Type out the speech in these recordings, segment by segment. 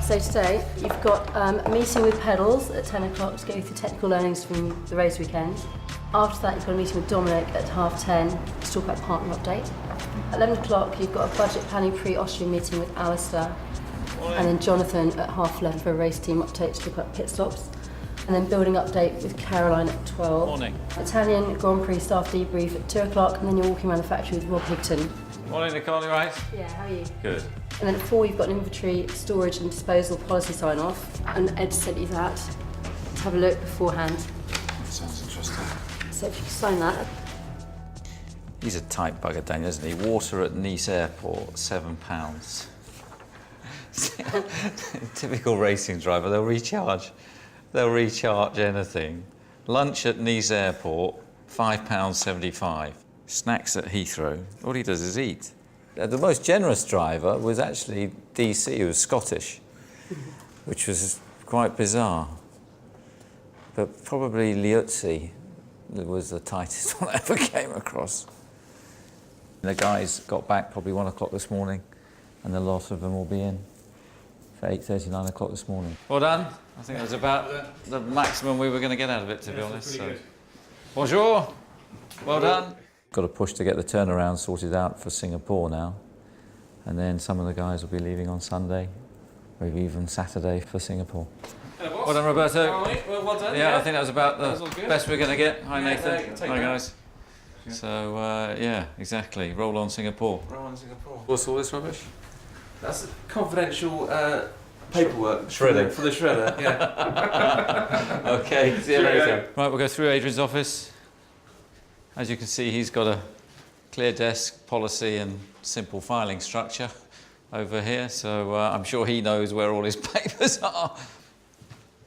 So today you've got a meeting with Pedals at 10 o'clock to go through technical learnings from the race weekend. After that you've got a meeting with Dominic at 10:30 to talk about partner update. At 11 o'clock you've got a budget planning pre-Austrian meeting with Alistair. And then Jonathan at 11:30 for a race team update to talk about pit stops. And then building update with Caroline at 12. Morning. Italian Grand Prix staff debrief at 2 o'clock, and then you're walking around the factory with Rob Higton. Morning, Nicole, you right? Yeah, how are you? Good. And then at 4 you've got an inventory, storage and disposal policy sign-off, and Ed sent you that to have a look beforehand. That sounds interesting. So if you could sign that. He's a tight bugger, Daniel, isn't he? Water at Nice Airport, £7. Typical racing driver, they'll recharge anything. Lunch at Nice Airport, £5.75. Snacks at Heathrow, all he does is eat. The most generous driver was actually DC, who was Scottish, which was quite bizarre. But probably Liuzzi was the tightest one I ever came across. The guys got back probably 1 o'clock this morning, and the lot of them will be in for 8:30, 9 o'clock this morning. Well done. I think that was about the maximum we were going to get out of it, to be honest. So. Bonjour. Well done. Got to push to get the turnaround sorted out for Singapore now. And then some of the guys will be leaving on Sunday, maybe even Saturday for Singapore. Hello, Well done, Roberto. All right, well done. Yeah, I think that was about the best we're going to get. Hi, Yeah, Nathan. take Hi, that. guys. So, yeah, exactly. Roll on Singapore. Roll on Singapore. What's all this rubbish? That's confidential paperwork. Shredding. For the shredder, yeah. Okay, see you later. Right, we'll go through Adrian's office. As you can see, he's got a clear desk policy and simple filing structure over here, so I'm sure he knows where all his papers are.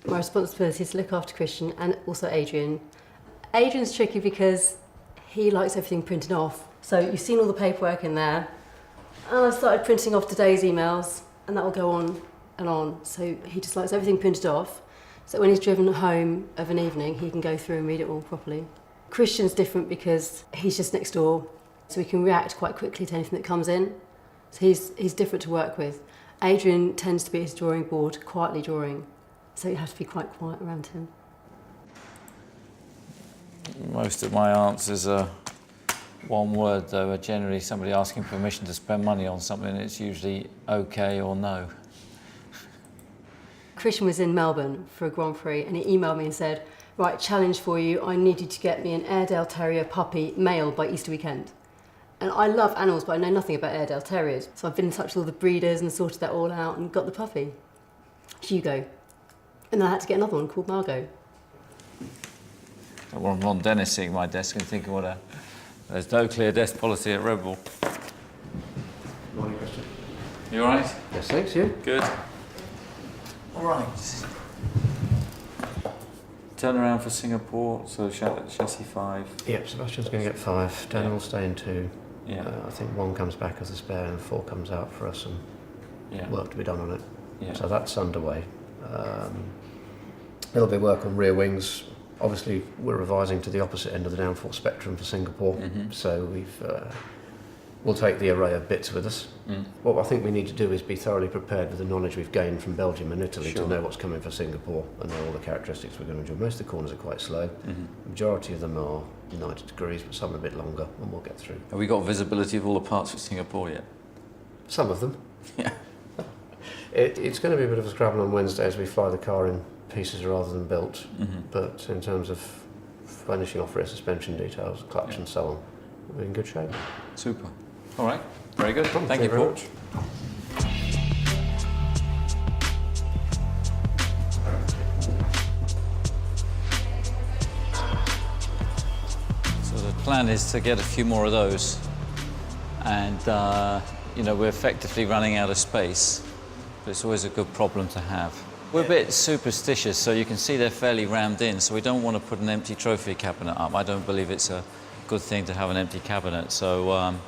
My responsibility is to look after Christian and also Adrian. Adrian's tricky because he likes everything printed off. So you've seen all the paperwork in there, and I've started printing off today's emails, and that will go on and on. So he just likes everything printed off, so when he's driven home of an evening, he can go through and read it all properly. Christian's different because he's just next door, so he can react quite quickly to anything that comes in. So he's different to work with. Adrian tends to be at his drawing board, quietly drawing, so you have to be quite quiet around him. Most of my answers are one word, though. Generally, somebody asking permission to spend money on something, it's usually okay or no. Christian was in Melbourne for a Grand Prix, and he emailed me and said, right, challenge for you, I need you to get me an Airedale Terrier puppy male by Easter weekend. And I love animals, but I know nothing about Airedale Terriers. So I've been in touch with all the breeders and sorted that all out and got the puppy, Hugo. And then I had to get another one called Margot. I want Ron Dennis sitting at my desk and thinking, there's no clear desk policy at Red Bull. Morning, Christian. You all right? Yes, thanks, you. Good. All right. Turnaround for Singapore, so chassis 5. Yep, Sebastian's going to get 5. Daniel will stay in 2. Yeah. I think 1 comes back as a spare and 4 comes out for us, and Yeah. work to be done on it. Yeah. So that's underway. There'll be work on rear wings. Obviously, we're revising to the opposite end of the downforce spectrum for Singapore, so we'll take the array of bits with us. What I think we need to do is be thoroughly prepared with the knowledge we've gained from Belgium and Italy Sure. to know what's coming for Singapore and know all the characteristics we're going to enjoy. Most of the corners are quite slow. The majority of them are 90 degrees, but some are a bit longer, and we'll get through. Have we got visibility of all the parts for Singapore yet? Some of them. Yeah. It's going to be a bit of a scrabble on Wednesday as we fly the car in pieces rather than built, but in terms of finishing off rear suspension details, clutch and so on, we're in good shape. Super. All right. Very good. Thank you, very Paul. much. So the plan is to get a few more of those, and we're effectively running out of space, but it's always a good problem to have. We're a bit superstitious, so you can see they're fairly rammed in, so we don't want to put an empty trophy cabinet up. I don't believe it's a good thing to have an empty cabinet, so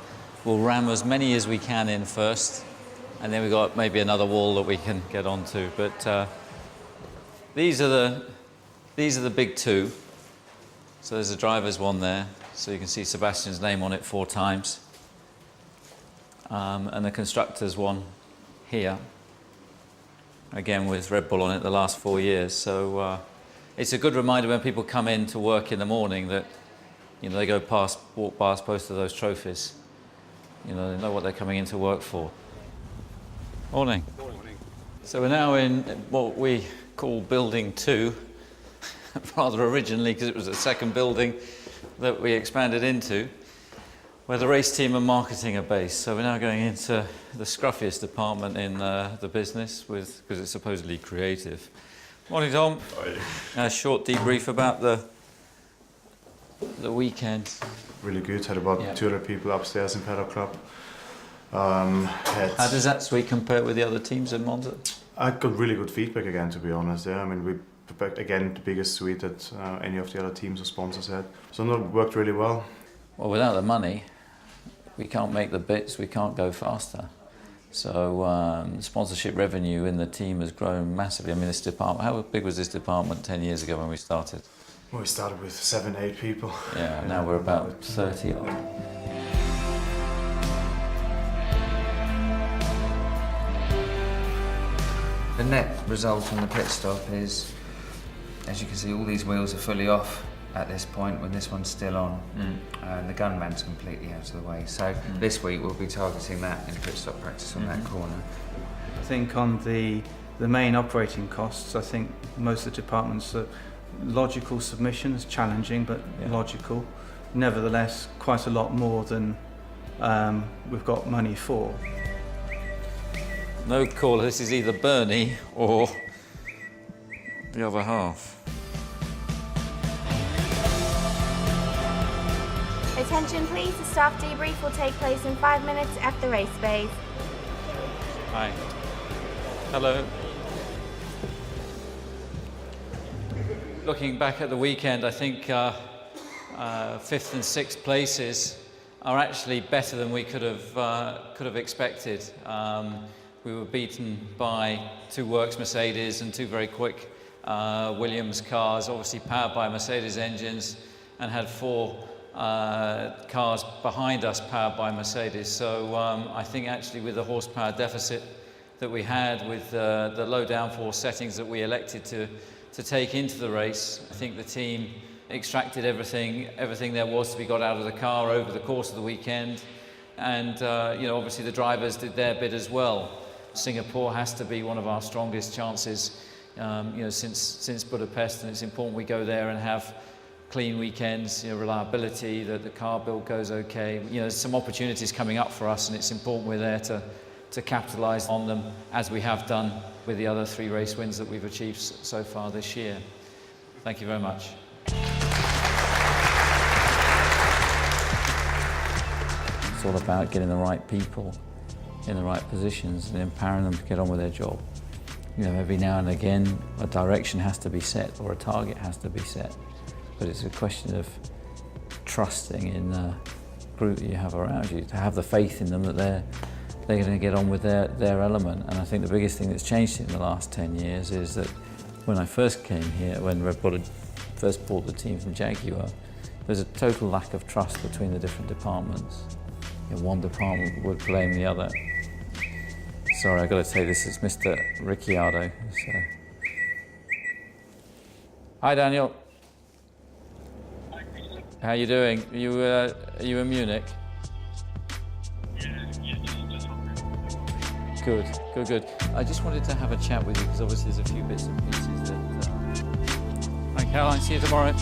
we'll ram as many as we can in first, and then we've got maybe another wall that we can get onto. But these are the big 2. So there's a driver's one there, so you can see Sebastian's name on it 4 times, and the constructor's one here. again with Red Bull on it the last 4 years. So it's a good reminder when people come in to work in the morning that, you know, they walk past both of those trophies. You know, they know what they're coming into work for. Morning. Morning. So we're now in what we call Building 2, rather originally because it was the second building that we expanded into, where the race team and marketing are based. So we're now going into the scruffiest department in the business because it's supposedly creative. Morning, Tom. Hi. A short debrief about the weekend. Really good. Had about 200 people upstairs in Paddock Club. How does that suite compare with the other teams in Monza? I got really good feedback again, to be honest. Yeah, I mean, we prepared again the biggest suite that any of the other teams or sponsors had. So it worked really well. Well, without the money, we can't make the bits, we can't go faster. So sponsorship revenue in the team has grown massively. I mean, this department, how big was this department 10 years ago when we started? Well, we started with 7, 8 people. Yeah, now we're about 30 odd. The net result from the pit stop is, as you can see, all these wheels are fully off at this point when this one's still on, and the gunman's completely out of the way. So this week we'll be targeting that in pit stop practice on that corner. I think on the main operating costs, I think most of the departments are logical submissions, challenging but logical. Nevertheless, quite a lot more than we've got money for. No caller, this is either Bernie or the other half. Attention please, the staff debrief will take place in 5 minutes at the race base. Hi. Hello. Looking back at the weekend, I think 5th and 6th places are actually better than we could have expected. We were beaten by 2 Works Mercedes and 2 very quick Williams cars, obviously powered by Mercedes engines, and had 4 cars behind us powered by Mercedes. So I think actually with the horsepower deficit that we had, with the low downforce settings that we elected to take into the race, I think the team extracted everything there was to be got out of the car over the course of the weekend. And you know, obviously the drivers did their bit as well. Singapore has to be one of our strongest chances, you know, since Budapest, and it's important we go there and have clean weekends, you know, reliability, that the car build goes okay. You know, there's some opportunities coming up for us, and it's important we're there to capitalise on them, as we have done with the other 3 race wins that we've achieved so far this year. Thank you very much. It's all about getting the right people in the right positions and empowering them to get on with their job. You know, every now and again a direction has to be set or a target has to be set, but it's a question of trusting in the group that you have around you, to have the faith in them that they're going to get on with their element. And I think the biggest thing that's changed in the last 10 years is that when I first came here, when Red Bull had first bought the team from Jaguar, there's a total lack of trust between the different departments. You know, one department would blame the other. Sorry, I've got to say this is Mr. Ricciardo. So. Hi, Daniel. How are you doing? Are you in Munich? Good. I just wanted to have a chat with you because obviously there's a few bits and pieces that... Hi, Caroline. See you tomorrow.